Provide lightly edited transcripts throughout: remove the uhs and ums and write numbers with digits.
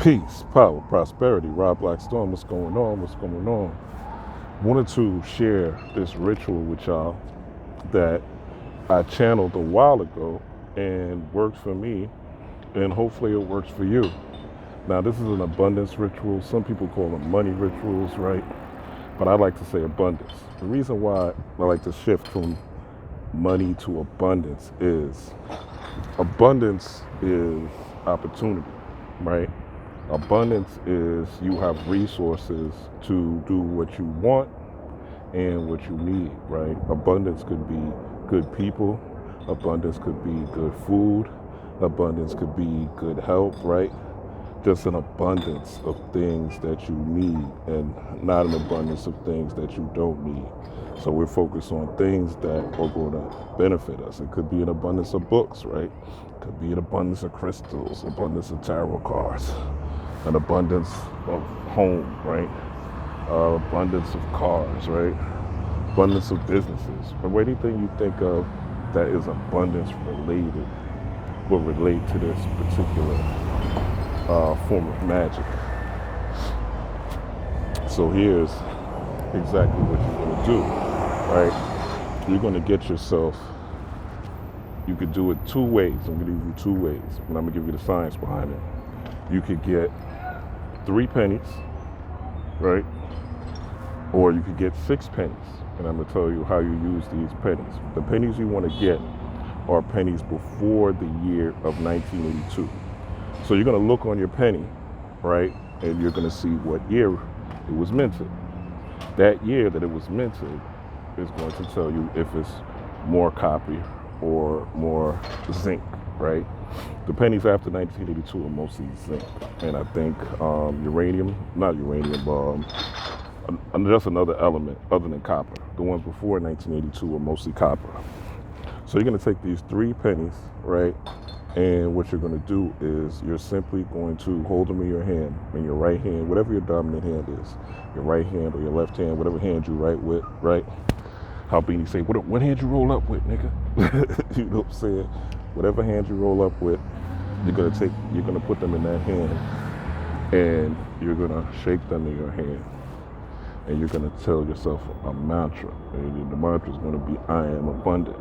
Peace, power, prosperity. Rob Blackstone, what's going on? What's going on? Wanted to share this ritual with y'all that I channeled a while ago and worked for me, and hopefully it works for you. Now, this is an abundance ritual. Some people call them money rituals, right? But I like to say abundance. The reason why I like to shift from money to abundance is opportunity, right? Abundance is you have resources to do what you want and what you need, right? Abundance could be good people. Abundance could be good food. Abundance could be good health, right? Just an abundance of things that you need and not an abundance of things that you don't need. So we're focused on things that are going to benefit us. It could be an abundance of books, right? It could be an abundance of crystals, abundance of tarot cards, an abundance of home, right? Abundance of cars, right? Abundance of businesses. Or anything you think of that is abundance related will relate to this particular form of magic. So here's exactly what you're going to do, right? You're going to get yourself, you could do it two ways. I'm going to give you two ways, and I'm going to give you the science behind it. You could get 3 pennies, right? Or you could get 6 pennies, and I'm going to tell you how you use these pennies. The pennies you want to get are pennies before the year of 1982. So you're going to look on your penny, right? And you're going to see what year it was minted. That year that it was minted is going to tell you if it's more copper or more zinc, right? The pennies after 1982 are mostly zinc. And I think just another element other than copper. The ones before 1982 were mostly copper. So you're going to take these 3 pennies, right? And what you're going to do is you're simply going to hold them in your hand, in your right hand, whatever your dominant hand is, your right hand or your left hand, whatever hand you write with, right? How Beanie say, what hand you roll up with, nigga? You know what I'm saying? Whatever hand you roll up with, you're going to put them in that hand, and you're going to shake them in your hand. And you're going to tell yourself a mantra. And the mantra is going to be, I am abundant.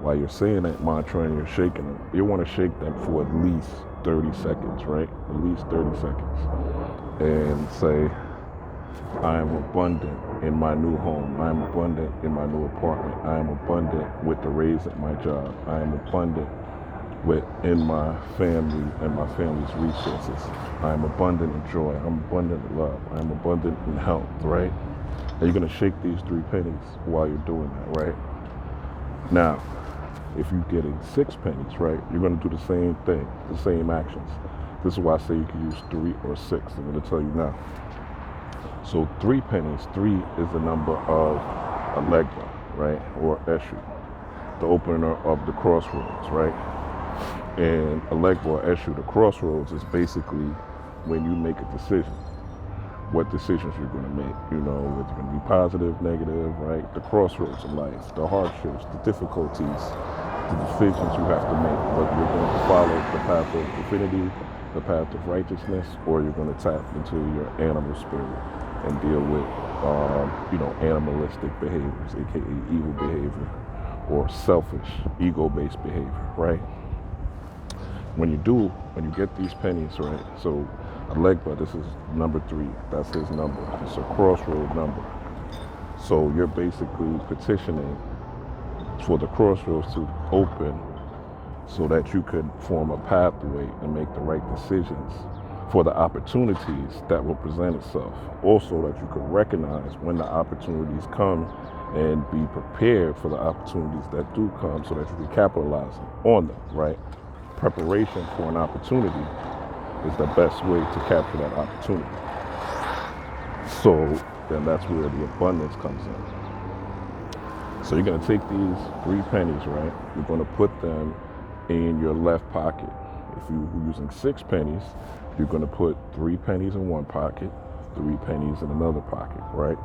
While you're saying that mantra and you're shaking them, you want to shake them for at least 30 seconds, right? At least 30 seconds. And say, I am abundant in my new home. I am abundant in my new apartment. I am abundant with the raise at my job. I am abundant in my family and my family's resources. I am abundant in joy. I'm abundant in love. I am abundant in health, right? And you're going to shake these 3 pennies while you're doing that, right? Now, if you're getting 6 pennies, right, you're going to do the same thing, the same actions. This is why I say you can use 3 or 6. I'm going to tell you now. So 3 pennies, 3 is the number of Allegra, right, or Eshu, the opener of the crossroads, right? And Allegra or Eshu, the crossroads, is basically when you make a decision. What decisions you're going to make, you know, whether it's going to be positive, negative, right? The crossroads of life, the hardships, the difficulties, the decisions you have to make, whether you're going to follow the path of divinity, the path of righteousness, or you're going to tap into your animal spirit and deal with, animalistic behaviors, aka evil behavior, or selfish, ego-based behavior, right? When you get these pennies, right? So Allegra, this is number 3. That's his number. It's a crossroad number. So you're basically petitioning for the crossroads to open so that you could form a pathway and make the right decisions for the opportunities that will present itself. Also that you could recognize when the opportunities come and be prepared for the opportunities that do come so that you can capitalize on them, right? Preparation for an opportunity is the best way to capture that opportunity. So then that's where the abundance comes in. So you're going to take these 3 pennies, right? You're going to put them in your left pocket. If you're using 6 pennies, you're going to put 3 pennies in one pocket, 3 pennies in another pocket, right?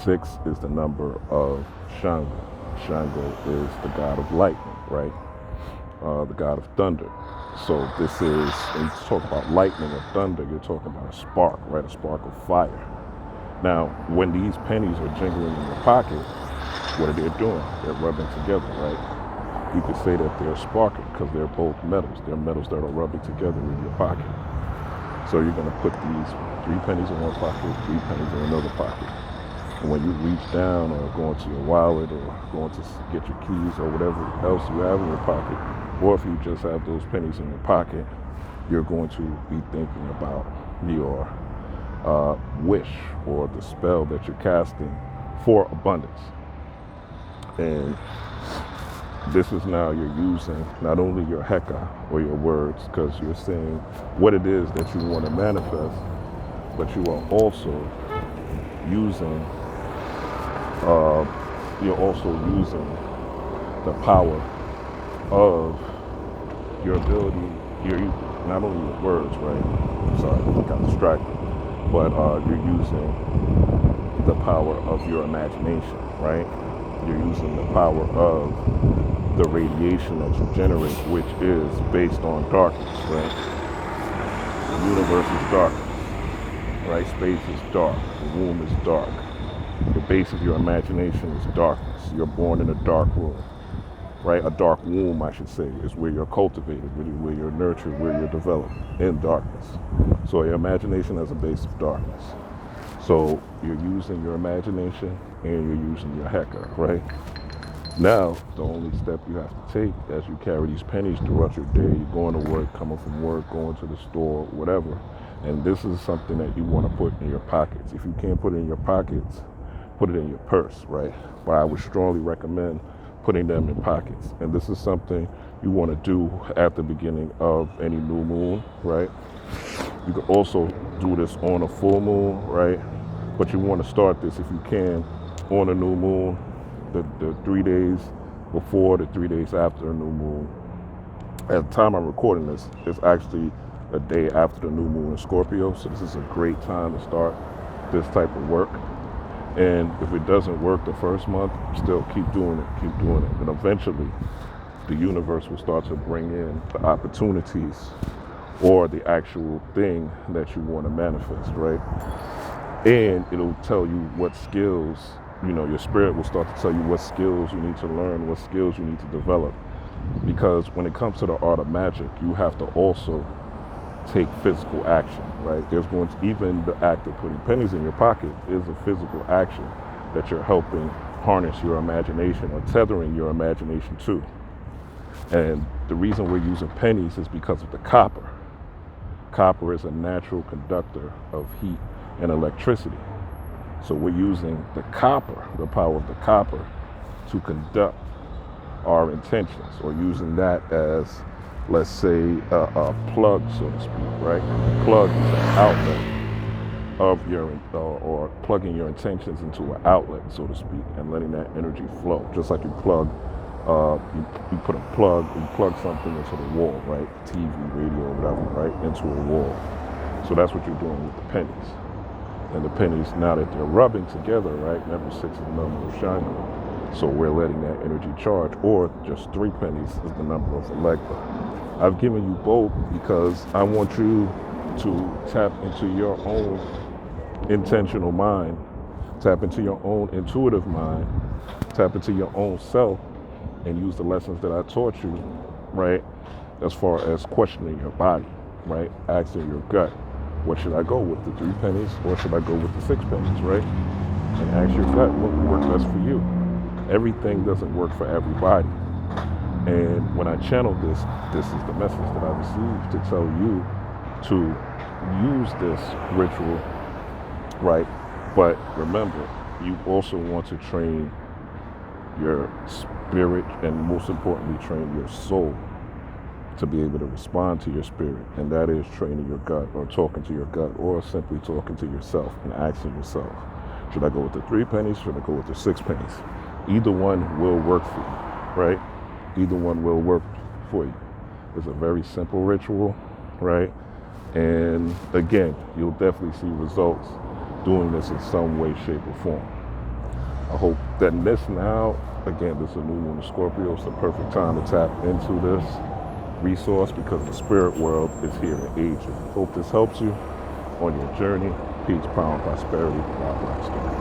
6 is the number of Shango. Shango is the god of lightning, right? The god of thunder. So this is, when you talk about lightning or thunder, you're talking about a spark, right? A spark of fire. Now, when these pennies are jingling in your pocket, what are they doing? They're rubbing together, right? You could say that they're sparking because they're both metals. They're metals that are rubbing together in your pocket. So you're going to put these 3 pennies in one pocket, 3 pennies in another pocket. And when you reach down or go into your wallet or going to get your keys or whatever else you have in your pocket, or if you just have those pennies in your pocket, you're going to be thinking about your wish or the spell that you're casting for abundance. And this is now you're using not only your heka or your words, because you're saying what it is that you want to manifest, but you are also using the power of your ability, not only your words, right? Sorry, I got distracted. But you're using the power of your imagination, right? You're using the power of the radiation that you generate, which is based on darkness, right? The universe is dark, right? Space is dark. The womb is dark. The base of your imagination is darkness. You're born in a dark room, right? A dark womb, I should say, is where you're cultivated, where you're nurtured, where you're developed, in darkness. So your imagination has a base of darkness. So you're using your imagination and you're using your heka, right? Now, the only step you have to take as you carry these pennies throughout your day, you're going to work, coming from work, going to the store, whatever, and this is something that you want to put in your pockets. If you can't put it in your pockets, put it in your purse, right? But I would strongly recommend putting them in pockets. And this is something you want to do at the beginning of any new moon, right? You can also do this on a full moon, right? But you want to start this, if you can, on a new moon, the 3 days before, the 3 days after a new moon. At the time I'm recording this, it's actually a day after the new moon in Scorpio, so this is a great time to start this type of work. And if it doesn't work the first month, still keep doing it. And eventually, the universe will start to bring in the opportunities or the actual thing that you want to manifest, right? And it'll tell you what skills, your spirit will start to tell you what skills you need to learn, what skills you need to develop. Because when it comes to the art of magic, you have to also take physical action, right? There's going to, even the act of putting pennies in your pocket is a physical action that you're helping harness your imagination or tethering your imagination to. And the reason we're using pennies is because of the copper. Copper is a natural conductor of heat and electricity. So we're using the copper, the power of the copper, to conduct our intentions, or using that as, let's say, a plug, so to speak, right? A plug is an outlet of your, or plugging your intentions into an outlet, so to speak, and letting that energy flow. Just like you plug, you put a plug, you plug something into the wall, right? TV, radio, whatever, right? Into a wall. So that's what you're doing with the pennies. And the pennies, now that they're rubbing together, right? Number 6 is the number of Shina. So we're letting that energy charge, or just 3 pennies is the number of Electra. I've given you both because I want you to tap into your own intentional mind, tap into your own intuitive mind, tap into your own self, and use the lessons that I taught you, right? As far as questioning your body, right? Asking your gut, what should I go with, the 3 pennies, or should I go with the 6 pennies, right? And ask your gut what would work best for you. Everything doesn't work for everybody. And when I channel this is the message that I received to tell you to use this ritual, right? But remember, you also want to train your spirit, and most importantly, train your soul to be able to respond to your spirit. And that is training your gut, or talking to your gut, or simply talking to yourself and asking yourself, should I go with the 3 pennies? Should I go with the 6 pennies? Either one will work for you, right? Either one will work for you. It's a very simple ritual, right? And again, you'll definitely see results doing this in some way, shape, or form. I hope that this now, again, this is a new moon in Scorpio. It's the perfect time to tap into this. resource because the spirit world is here to aid you. Hope this helps you on your journey. Peace, power, and prosperity. God bless.